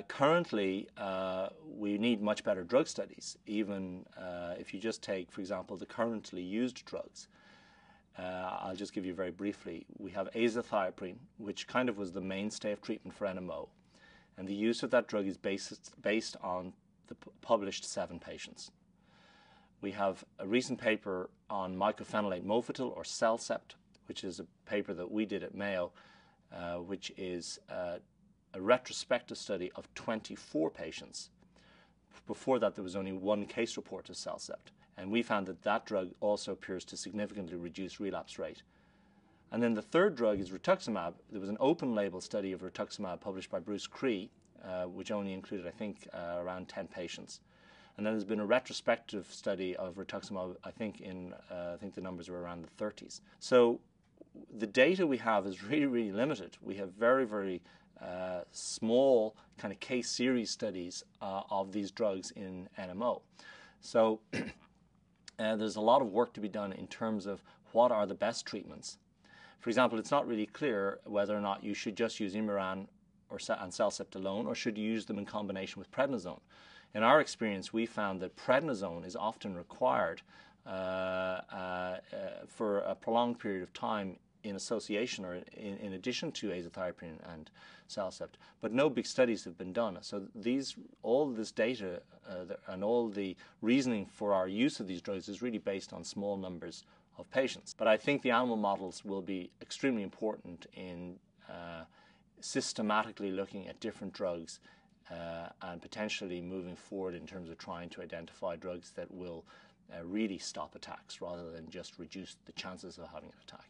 Currently, we need much better drug studies, even if you just take, for example, the currently used drugs. I'll just give you very briefly. We have azathioprine, which kind of was the mainstay of treatment for NMO. And the use of that drug is based on the published 7 patients. We have a recent paper on mycophenolate mofetil, or CellCept, which is a paper that we did at Mayo, which is a retrospective study of 24 patients. Before that, there was only 1 case report of CellCept. And we found that that drug also appears to significantly reduce relapse rate. And then the third drug is rituximab. There was an open label study of rituximab published by Bruce Cree, which only included, I think, around 10 patients. And then there's been a retrospective study of rituximab, I think the numbers were around the 30s. So the data we have is really, really limited. We have very, very small kind of case series studies of these drugs in NMO. So there's a lot of work to be done in terms of what are the best treatments. For example, it's not really clear whether or not you should just use Imuran and CellCept alone, or should you use them in combination with prednisone. In our experience, we found that prednisone is often required for a prolonged period of time in association or in addition to azathioprine and CellCept, but no big studies have been done. So all this data and all the reasoning for our use of these drugs is really based on small numbers of patients. But I think the animal models will be extremely important in systematically looking at different drugs and potentially moving forward in terms of trying to identify drugs that will really stop attacks rather than just reduce the chances of having an attack.